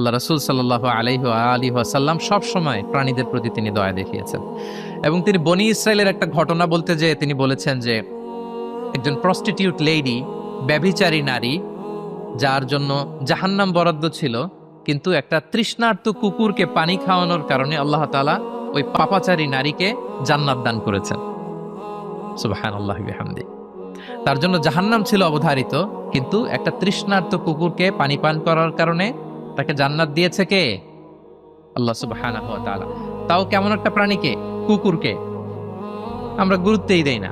আল্লাহ রাসূল সাল্লাল্লাহু আলাইহি ওয়া আলিহি ওয়াসাল্লাম সব সময় প্রাণীদের প্রতি তিনি দয়া দেখিয়েছেন। এবং তিনি বনি ইসরায়েলের একটা ঘটনা বলতে যেয়ে তিনি বলেছেন যে একজন প্রস্টিটিউট লেডি, ব্যভিচারী নারী, যার জন্য জাহান্নাম বরাদ্দ ছিল, কিন্তু একটা তৃষ্ণার্ত কুকুরকে পানি খাওয়ানোর কারণে আল্লাহ তাআলা ওই পাপাচারী নারীকে জান্নাত দান করেছেন। সুবহানাল্লাহি ওয়া বিহামদি। তার জন্য জাহান্নাম ছিল অবধারিত, কিন্তু একটা তৃষ্ণার্ত কুকুরকে পানি পান করার কারণে তাকে জান্নাত দিয়েছে কে? আল্লাহ সুবহানাহু ওয়া তাআলা। তাও কেমন একটা প্রাণীকে? কুকুরকে। আমরা গুরুত্বই দেই না।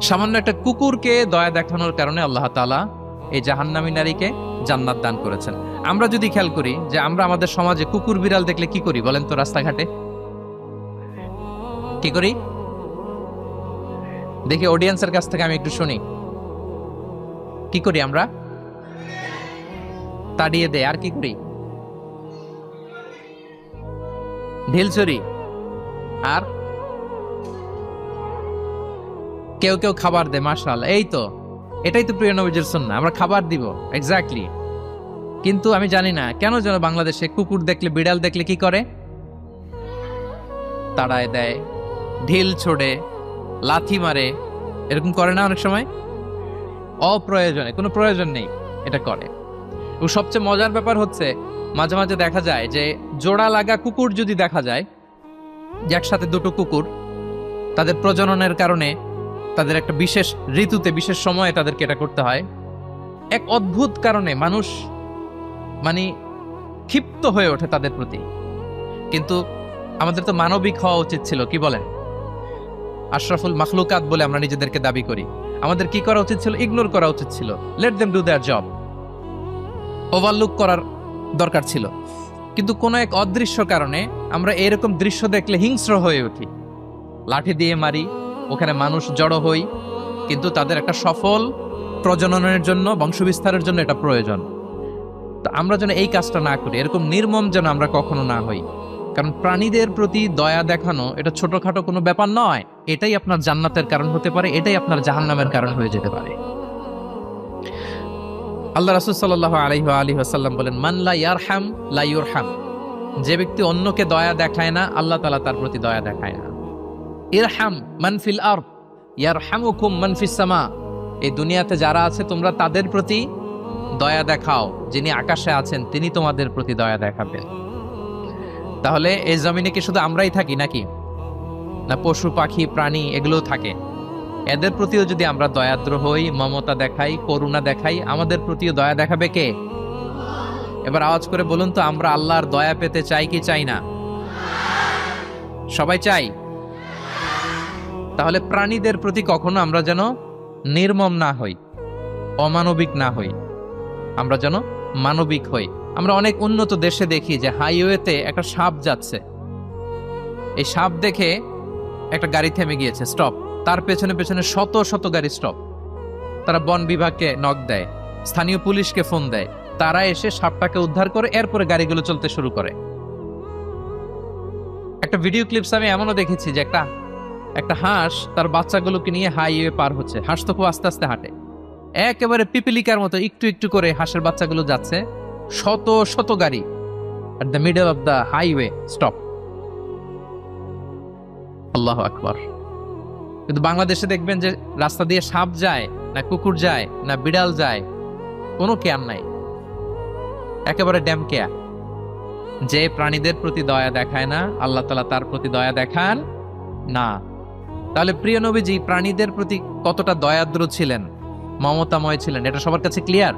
সামান্য একটা কুকুরকে দয়া দেখানোর কারণে আল্লাহ তাআলা এই জাহান্নামী নারীকে জান্নাত দান করেছেন। আমরা যদি খেয়াল করি যে আমরা আমাদের সমাজে কুকুর বিড়াল দেখলে কি করি বলেন তো? রাস্তাঘাটে কি করি? দেখি অডিয়েন্সের কাছ থেকে আমি একটু শুনি। কি করি আমরা? তাড়িয়ে দেয়। আর কি করি? ঢিল ছুরি। আর কেউ কেউ খাবার দেয়। মাশাআল্লাহ, এই তো, এটাই তো প্রিয় নবীজির সুন্নাহ, আমরা খাবার দিব। এক্স্যাক্টলি। কিন্তু আমি জানি না কেন যেন বাংলাদেশে কুকুর দেখলে, বিড়াল দেখলে কি করে? তাড়ায় দেয়, ঢিল ছোড়ে, লাথি মারে। এরকম করে না অনেক সময়? অপ্রয়োজনে, কোনো প্রয়োজন নেই এটা করে। এবং সবচেয়ে মজার ব্যাপার হচ্ছে মাঝে মাঝে দেখা যায় যে জোড়া লাগা কুকুর যদি দেখা যায়, যে একসাথে দুটো কুকুর, তাদের প্রজননের কারণে তাদের একটা বিশেষ ঋতুতে, বিশেষ সময়ে তাদেরকে এটা করতে হয়। এক অদ্ভুত কারণে মানুষ মানে ক্ষিপ্ত হয়ে ওঠে তাদের প্রতি। কিন্তু আমাদের তো মানবিক হওয়া উচিত ছিল, কি বলেন? আশরাফুল মাখলুকাত বলে আমরা নিজেদেরকে দাবি করি। আমাদের কি করা উচিত ছিল? ইগনোর করা উচিত ছিল। Let them do there job. Overlook করার দরকার ছিল। কিন্তু কোনো এক অদৃশ্য কারণে আমরা এরকম দৃশ্য দেখলে হিংস্র হয়ে উঠি, লাঠি দিয়ে মারি, ওখানে মানুষ জড়ো হই। কিন্তু তাদের একটা সফল প্রজননের জন্য, বংশবিস্তারের জন্য এটা প্রয়োজন। তো আমরা যেন এই কাজটা না করি, এরকম নির্মম যেন আমরা কখনো না হই। কারণ প্রাণীদের প্রতি দয়া দেখানো এটা ছোটখাটো কোনো ব্যাপার নয়। এটাই আপনার জান্নাতের কারণ হতে পারে, এটাই আপনার জাহান্নামের কারণ হয়ে যেতে পারে। আল্লাহ রাসূল সাল্লাল্লাহু আলাইহি ওয়া আলিহি ওয়াসাল্লাম বলেন, মান লা ইয়ারহাম লা ইউরহাম। যে ব্যক্তি অন্যকে দয়া দেখায় না, আল্লাহ তাআলা তার প্রতি দয়া দেখায় না। ইরহাম মান ফিল আরদ ইয়ারহামুকুম মান ফিস সামা। এই দুনিয়াতে যারা আছে তোমরা তাদের প্রতি দয়া দেখাও, যিনি আকাশে আছেন তিনি তোমাদের প্রতি দয়া দেখাবেন। তাহলে এই জমিনে কি শুধু আমরাই থাকি নাকি? না পশু পাখি প্রাণী এগুলোও থাকে? এদের প্রতিও যদি আমরা দয়াদ্র হই, মমতা দেখাই, করুণা দেখাই, আমাদের প্রতিও দয়া দেখাবে কে? এবার আওয়াজ করে বলুন তো, আমরা আল্লাহর দয়া পেতে চাই কি চাই না? সবাই চাই। তাহলে প্রাণীদের প্রতি কখনো আমরা যেন নির্মম না হই, অমানবিক না হই, আমরা যেন মানবিক হই। আমরা অনেক উন্নত দেশে দেখি যে হাইওয়েতে একটা সাপ যাচ্ছে, এই সাপ দেখে একটা গাড়ি থেমে গিয়েছে, স্টপ। তার পেছনে পেছনে শত শত গাড়ি স্টপ। তারা বন বিভাগকে নক দেয়, স্থানীয় পুলিশকে ফোন দেয়, তারা এসে সাপটাকে উদ্ধার করে, এরপরে গাড়িগুলো চলতে শুরু করে। একটা ভিডিও ক্লিপস আমি এমনও দেখেছি যে একটা হাঁস তার বাচ্চাগুলোকে নিয়ে হাইওয়ে পার হচ্ছে। হাঁস তো খুব আস্তে আস্তে হাঁটে, একেবারে পিপিলিকার মতো একটু একটু করে হাঁসের বাচ্চাগুলো যাচ্ছে। শত শত গাড়ি at the middle of the highway stop. আল্লাহু আকবার। কিন্তু বাংলাদেশে দেখবেন যে রাস্তা দিয়ে সাপ যায় না, কুকুর যায় না, বিড়াল যায়, কোনো কেয়ার নাই, একেবারে ড্যাম কেয়ার। যে প্রাণীদের প্রতি দয়া দেখায় না, আল্লাহ তাআলা তার প্রতি দয়া দেখান না। তাহলে প্রিয় নবীজি প্রাণীদের প্রতি কতটা দয়াদ্র ছিলেন, মমতাময় ছিলেন, এটা সবার কাছে ক্লিয়ার।